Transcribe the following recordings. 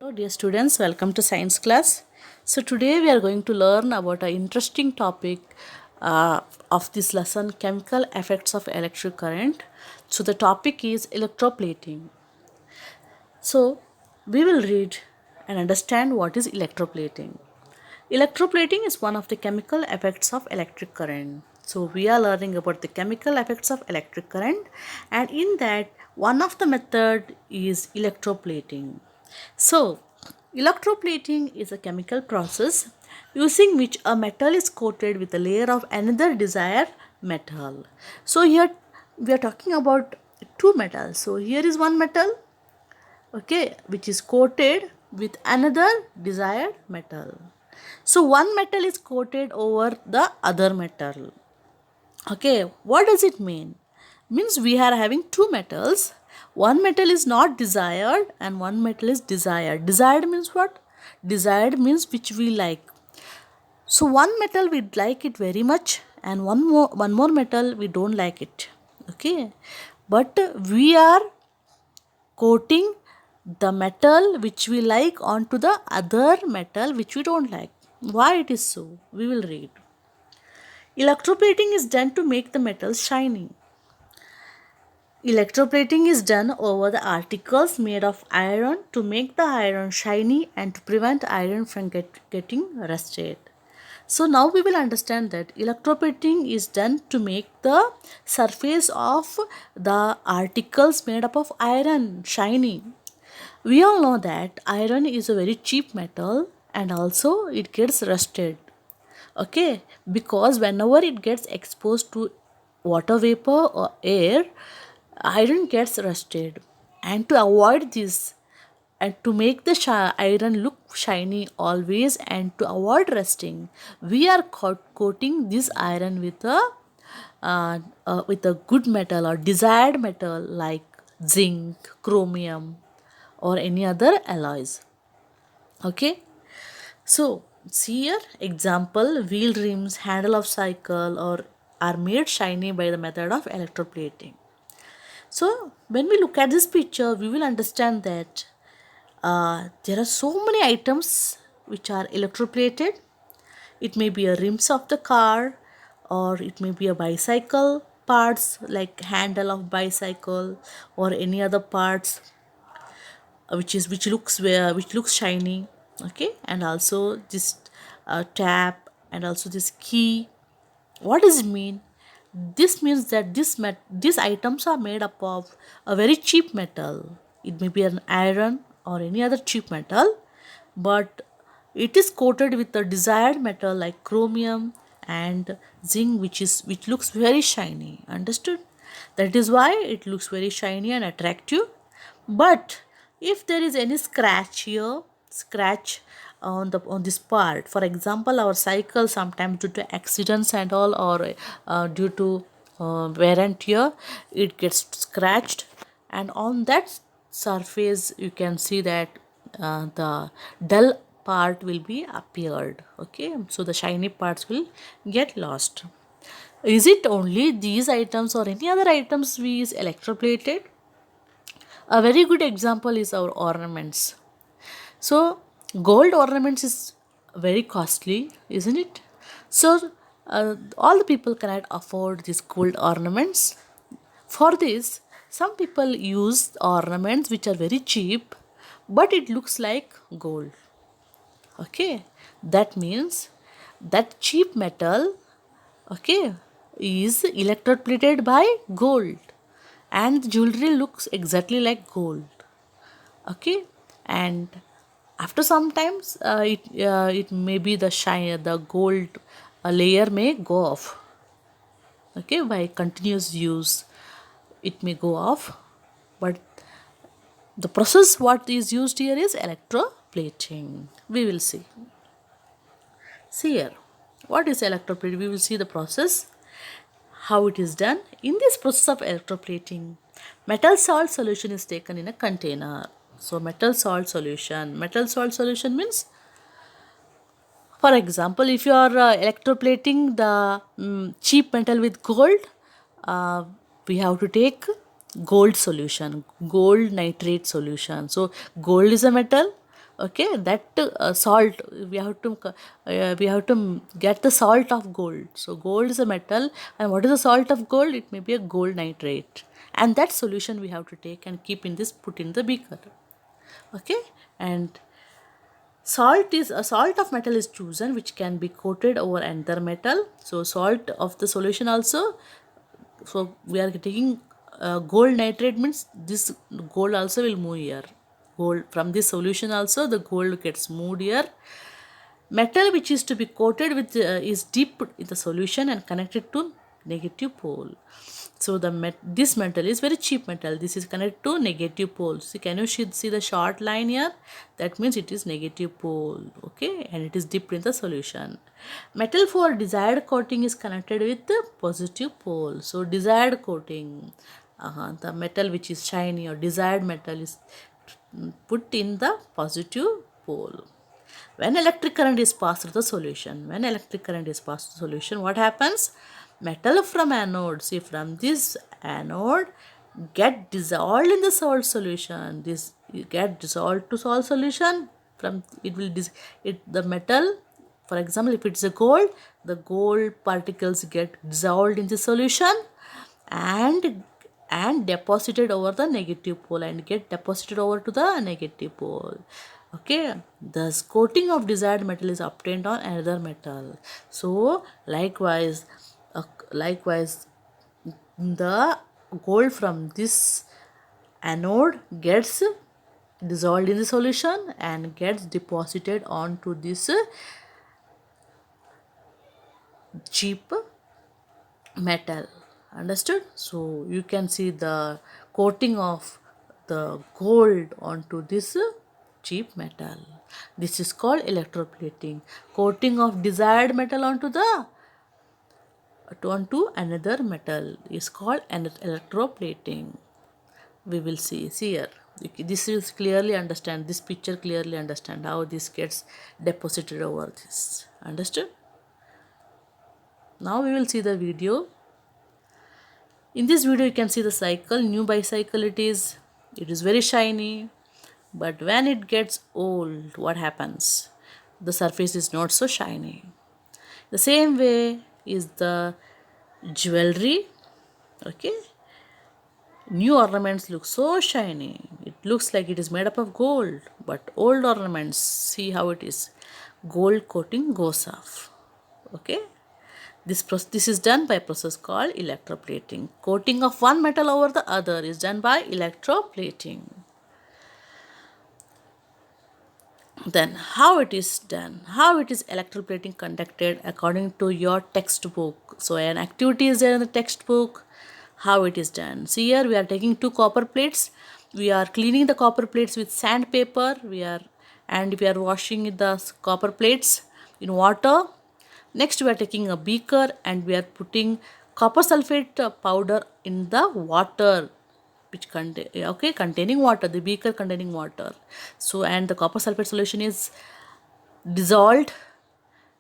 Hello dear students, welcome to science class. So today we are going to learn about an interesting topic of this lesson, chemical effects of electric current. So the topic is electroplating. So we will read and understand what is electroplating. Electroplating is one of the chemical effects of electric current. So we are learning about the chemical effects of electric current, and in that one of the method is electroplating. So electroplating is a chemical process using which a metal is coated with a layer of another desired metal. So here we are talking about two metals. So here is one metal, okay, which is coated with another desired metal. So one metal is coated over the other metal. Okay, what does it mean? Means we are having two metals. One metal is not desired and one metal is desired. Desired means what? Desired means which we like. So one metal we like it very much and one more metal we don't like it. Okay, but we are coating the metal which we like onto the other metal which we don't like. Why it is so? We will read. Electroplating is done to make the metals shiny. Electroplating is done over the articles made of iron to make the iron shiny and to prevent iron from getting rusted. So now we will understand that electroplating is done to make the surface of the articles made up of iron shiny. We all know that iron is a very cheap metal and also it gets rusted. Okay, because whenever it gets exposed to water vapor or air, iron gets rusted. And to avoid this and to make the iron look shiny always and to avoid rusting, we are coating this iron with a good metal or desired metal like zinc, chromium, or any other alloys. Okay, so see here example, wheel rims, handle of cycle or are made shiny by the method of electroplating. So when we look at this picture, we will understand that there are so many items which are electroplated. It may be a rims of the car, or it may be a bicycle parts like handle of bicycle or any other parts which looks shiny. Okay, and also this tap and also this key. What does it mean? This means that these items are made up of a very cheap metal. It may be an iron or any other cheap metal, but it is coated with the desired metal like chromium and zinc, which looks very shiny. Understood? That is why it looks very shiny and attractive. But if there is any scratch here, scratch on this part, for example our cycle sometimes due to accidents and all, or due to wear and tear, it gets scratched, and on that surface you can see that the dull part will be appeared. Okay, so the shiny parts will get lost. Is it only these items or any other items we is electroplated? A very good example is our ornaments. So, gold ornaments is very costly, isn't it? So, all the people cannot afford these gold ornaments. For this, some people use ornaments which are very cheap, but it looks like gold. Okay, that means that cheap metal, okay, is electroplated by gold, and the jewelry looks exactly like gold. Okay, and after sometimes it may be the gold layer may go off. Okay, by continuous use it may go off, but the process what is used here is electroplating. We will see here what is electroplating. We will see the process how it is done. In this process of electroplating, metal salt solution is taken in a container. So metal salt solution means, for example, if you are electroplating the cheap metal with gold, uh, we have to take gold solution, gold nitrate solution. So gold is a metal, Okay, that salt, we have to get the salt of gold. So gold is a metal, and what is the salt of gold? It may be a gold nitrate, and that solution we have to take and keep in this, put in the beaker. Okay, and a salt of metal is chosen which can be coated over another metal. So salt of the solution also, so we are taking gold nitrate, means this gold also will move here. Gold from this solution also the gold gets moved here. Metal which is to be coated with is dipped in the solution and connected to negative pole. So this metal is very cheap metal. This is connected to negative pole. See, can you see the short line here? That means it is negative pole. Okay, and it is dipped in the solution. Metal for desired coating is connected with the positive pole. So desired coating, the metal which is shiny or desired metal is put in the positive pole. When electric current is passed through the solution, what happens? Metal from anode, see, from this anode get dissolved in the salt solution. This get dissolved to salt solution. From it will the metal, for example, if it's a gold, the gold particles get dissolved in the solution and deposited over the negative pole and get deposited over to the negative pole. Okay, thus coating of desired metal is obtained on another metal. So likewise, the gold from this anode gets dissolved in the solution and gets deposited onto this cheap metal. Understood? So you can see the coating of the gold onto this cheap metal. This is called electroplating. Coating of desired metal onto another metal is called electroplating. We will see here. This is clearly understand. This picture clearly understand how this gets deposited over this. Understood? Now we will see the video. In this video you can see the cycle, new bicycle it is very shiny, but when it gets old, what happens? The surface is not so shiny. The same way is the jewelry. Okay, new ornaments look so shiny, it looks like it is made up of gold, but old ornaments, see how it is, gold coating goes off. Okay, this is done by a process called electroplating. Coating of one metal over the other is done by electroplating. Then how it is done? How it is electroplating conducted according to your textbook? So an activity is there in the textbook. How it is done? See here, we are taking two copper plates. We are cleaning the copper plates with sandpaper. We are washing the copper plates in water. Next we are taking a beaker and we are putting copper sulfate powder in the water which containing water, the beaker containing water. So and the copper sulfate solution is dissolved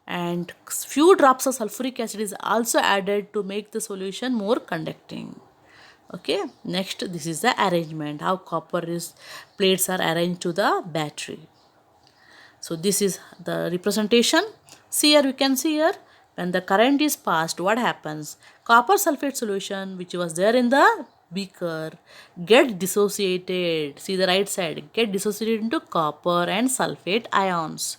and few drops of sulfuric acid is also added to make the solution more conducting. Okay, next this is the arrangement, how plates are arranged to the battery. So this is the representation. See here, you can see here, when the current is passed, what happens? Copper sulfate solution which was there in the beaker get dissociated. See the right side, get dissociated into copper and sulfate ions.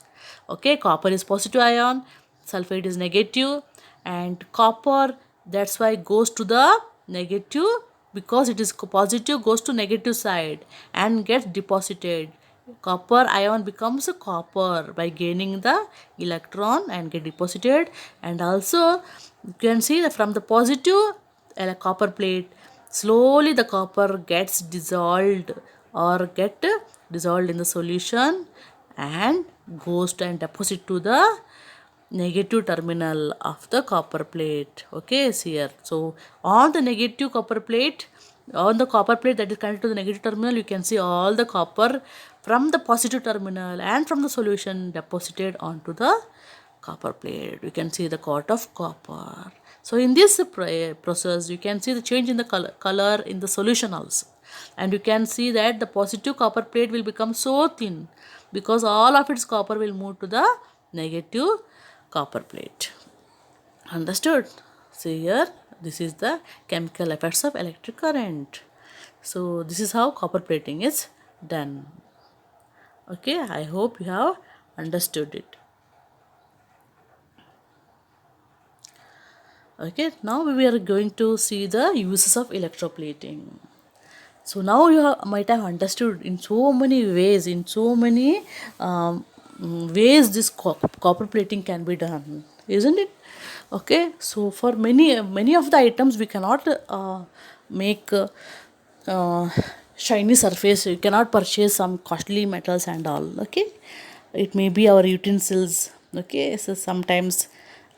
Okay, copper is positive ion, sulfate is negative, and copper, that's why goes to the negative, because it is positive goes to negative side and gets deposited. Copper ion becomes a copper by gaining the electron and get deposited. And also you can see that from the positive copper plate, slowly the copper gets dissolved or get dissolved in the solution and goes to and deposit to the negative terminal of the copper plate. Okay, see here. So on the negative copper plate, on the copper plate that is connected to the negative terminal, you can see all the copper from the positive terminal and from the solution deposited onto the copper plate. You can see the coat of copper. So in this process, you can see the change in the color in the solution also. And you can see that the positive copper plate will become so thin because all of its copper will move to the negative copper plate. Understood? See here, this is the chemical effects of electric current. So this is how copper plating is done. Okay, I hope you have understood it. Okay, now we are going to see the uses of electroplating. So now you might have understood in so many ways, in so many ways this copper plating can be done, isn't it? Okay, so for many of the items we cannot make uh, shiny surface. You cannot purchase some costly metals and all. Okay, it may be our utensils. Okay, so sometimes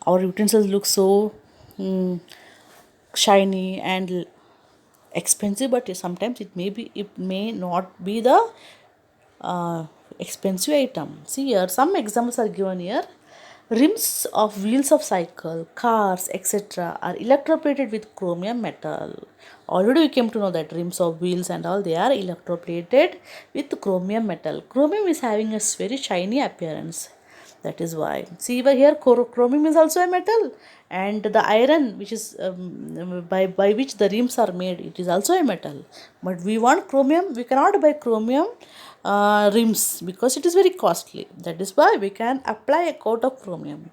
our utensils look so mm, shiny and expensive, but sometimes it may not be the uh, expensive item. See here, some examples are given here. Rims of wheels of cycle, cars, etc. are electroplated with chromium metal. Already we came to know that rims of wheels and all, they are electroplated with chromium metal. Chromium is having a very shiny appearance. That is why. See over here, chromium is also a metal, and the iron, which is by which the rims are made, it is also a metal. But we want chromium. We cannot buy chromium rims because it is very costly. That is why we can apply a coat of chromium.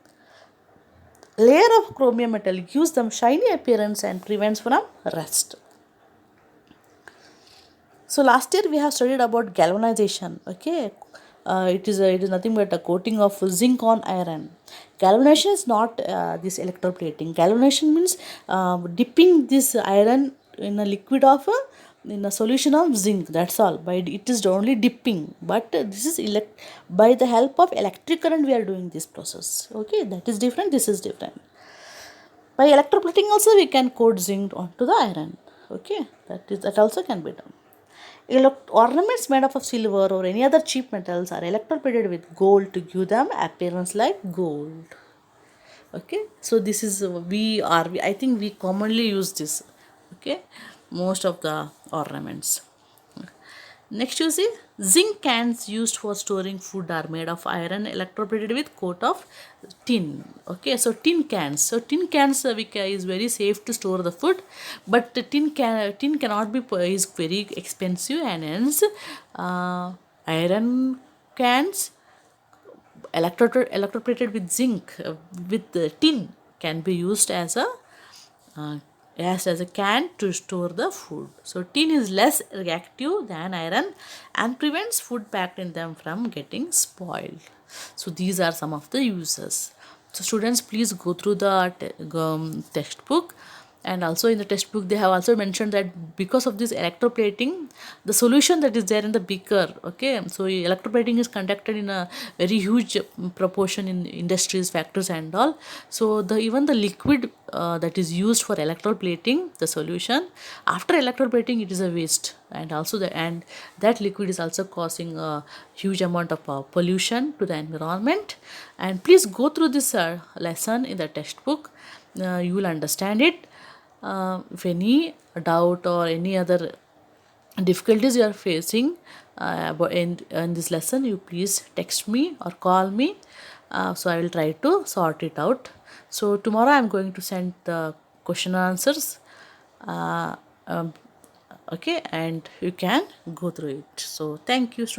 Layer of chromium metal gives them shiny appearance and prevents from rust. So last year we have studied about galvanization. Okay, it is nothing but a coating of zinc on iron. Galvanization is not this electroplating. Galvanization means dipping this iron in a liquid of in a solution of zinc. That's all. By it is only dipping, but this is by the help of electric current we are doing this process. Okay, that is different. This is different. By electroplating also we can coat zinc onto the iron. Okay, that also can be done. Ornaments made up of silver or any other cheap metals are electroplated with gold to give them appearance like gold. Okay, so this is I think we commonly use this. Okay, most of the ornaments. Next you see, zinc cans used for storing food are made of iron electroplated with coat of tin. Okay, so tin cans. So tin cans is very safe to store the food, but the tin cannot be is very expensive, and hence iron cans electroplated with zinc with tin can be used uh, as a can to store the food. So tin is less reactive than iron and prevents food packed in them from getting spoiled. So these are some of the uses. So students, please go through the textbook, and also in the textbook they have also mentioned that because of this electroplating, the solution that is there in the beaker, okay, so electroplating is conducted in a very huge proportion in industries, factories and all. So the even the liquid that is used for electroplating the solution, after electroplating it is a waste, and also and that liquid is also causing a huge amount of pollution to the environment. And please go through this lesson in the textbook. You will understand it. If any doubt or any other difficulties you are facing in this lesson, you please text me or call me, so I will try to sort it out. So tomorrow I am going to send the question and answers, uh, um, okay, and you can go through it. So thank you, students.